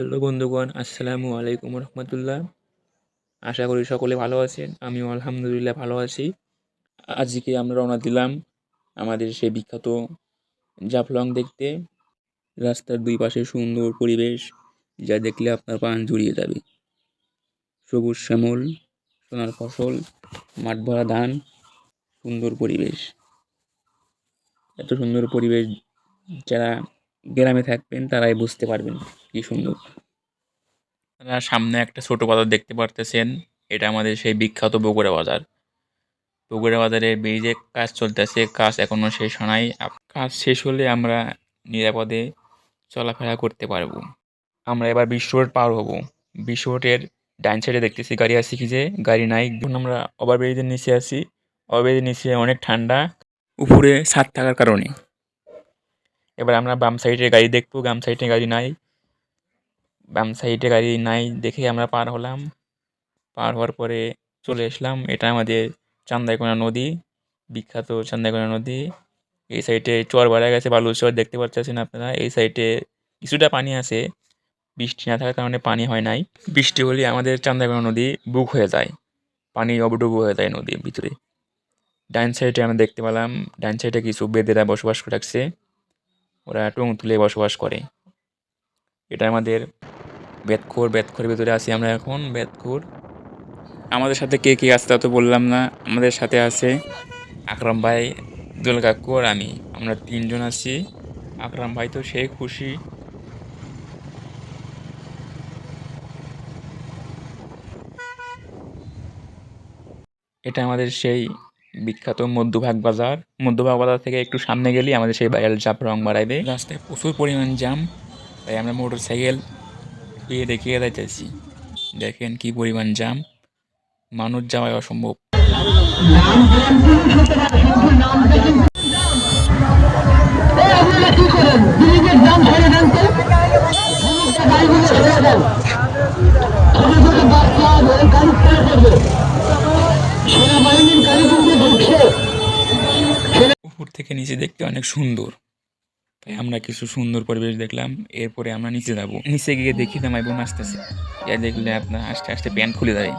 Hello বন্ধুগণ, আসসালামু আলাইকুম রহমতুল্লাহ। আশা করি সকলে ভালো আছেন। আমিও আলহামদুলিল্লাহ ভালো আছি। আজকে আমরা রওনা দিলাম আমাদের সেই বিখ্যাত জাফলং দেখতে। রাস্তার দুই পাশে সুন্দর পরিবেশ, যা দেখলে আপনার প্রাণ জুড়িয়ে যাবে। সবুজ শ্যামল, সোনার ফসল, মাঠ ভরা ধান, সুন্দর পরিবেশ। এত সুন্দর পরিবেশ যারা গ্রামে থাকবেন তারাই বুঝতে পারবেন কি সুন্দর। আপনারা সামনে একটা ছোট বাজার দেখতে পারতেছেন। এটা আমাদের সেই বিখ্যাত বগুড়া বাজার। বগুড়া বাজারের ব্রিজে কাজ চলতেছে, কাজ এখনো শেষ হয় নাই। কাজ শেষ হলে আমরা নিরাপদে চলাফেরা করতে পারবো। আমরা এবার বিশ্ব রোড পার হব। বিশ্ব রোডের ডাইন সাইডে দেখতেছি গাড়ি আছে কি, যে গাড়ি নাই। এখন আমরা ওভারব্রিজের নিচে আছি। ওভারব্রিজের নিচে অনেক ঠান্ডা, উপরে ছাদ থাকার কারণে। এবার আমরা বাম সাইডে গাড়ি দেখবো, বাম সাইডে গাড়ি নাই। বাম সাইডে গাড়ি নাই দেখে আমরা পার হলাম। পার হওয়ার পরে চলে আসলাম। এটা আমাদের চান্দাইকোনা নদী, বিখ্যাত চান্দাইকোনা নদী। এই সাইডে চর বাড়া গেছে, বালুর চর দেখতে পাচ্ছেন আপনারা। এই সাইডে কিছুটা পানি আছে, বৃষ্টি না থাকার কারণে পানি হয় নাই। বৃষ্টি হলে আমাদের চান্দাইকোনা নদী বুক হয়ে যায়, পানি অবডুবু হয়ে যায় নদীর ভিতরে। ডাইন সাইডে আমরা দেখতে পেলাম, ডাইন সাইডে কিছু বেদেরা বসবাস করে রাখছে। ওরা টুং তুলে বসবাস করে। এটা আমাদের বেতখোর ভিতরে আছি আমরা এখন, বেতখোর। আমাদের সাথে কে কে আসছে তা তো বললাম না। আমাদের সাথে আছে আকরাম ভাই, দুল কাকু আর আমি। আমরা তিনজন আছি। আকরাম ভাই তো সেই খুশি। এটা আমাদের সেই বিখ্যাত মধ্যভাগ বাজার। মধ্যভাগ বাজার থেকে একটু সামনে গেলেই আমাদের সেই ভাইরাল জাফলং বাড়াইবে। রাস্তায় প্রচুর পরিমাণ জ্যাম, তাই আমরা মোটর সাইকেল ধুয়ে দেখিয়ে যাইতেছি। দেখেন কি পরিমাণ জ্যাম, মানুষ যাওয়াই অসম্ভব। উপর থেকে নিচে দেখতে অনেক সুন্দর, তাই আমরা কিছু সুন্দর পরিবেশ দেখলাম। এরপরে আমরা নিচে যাব। নিচে গিয়ে দেখি জামাই বোন আসতেছে। এ দেখলে আপনার আস্তে আস্তে প্যান্ট খুলে যায়।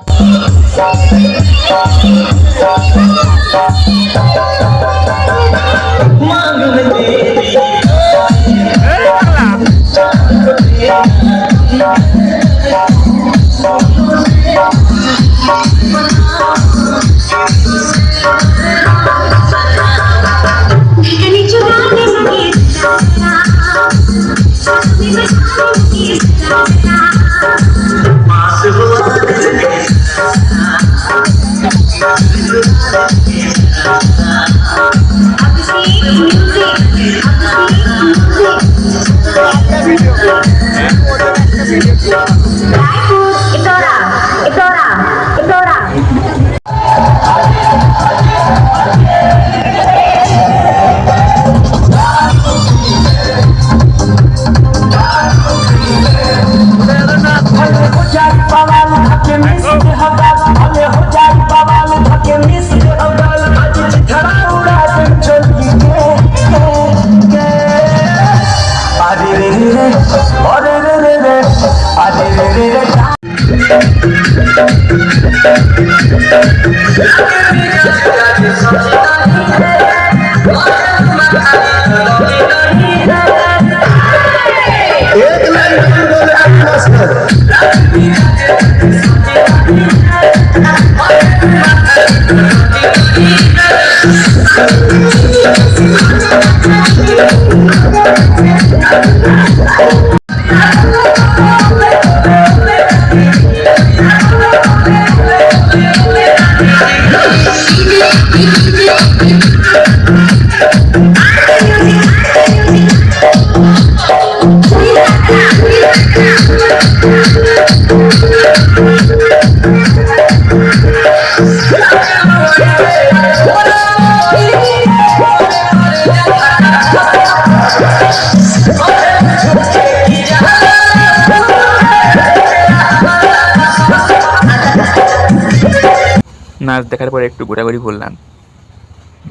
নাচ দেখার পরে একটু ঘোরাঘুরি করলাম,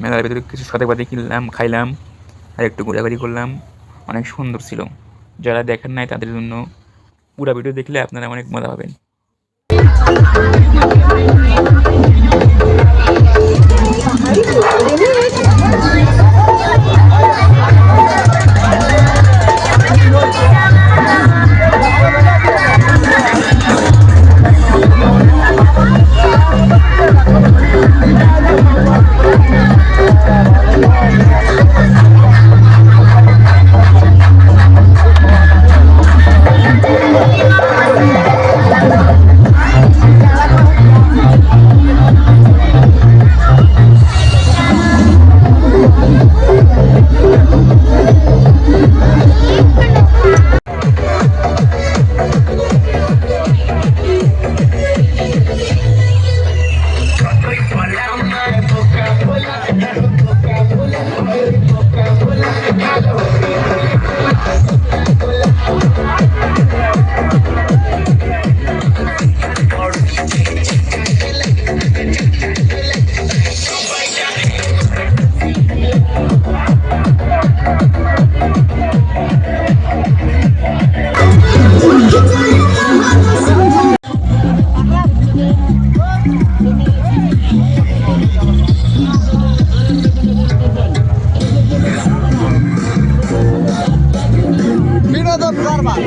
মেলার ভিতরে কিছু সদাইপাতি কিনলাম, খাইলাম, আর একটু ঘোরাঘুরি করলাম। অনেক সুন্দর ছিল। যারা দেখেন নাই তাদের জন্য পুরো ভিডিও দেখলে আপনারা অনেক মজা পাবেন। বিনোদন দরবার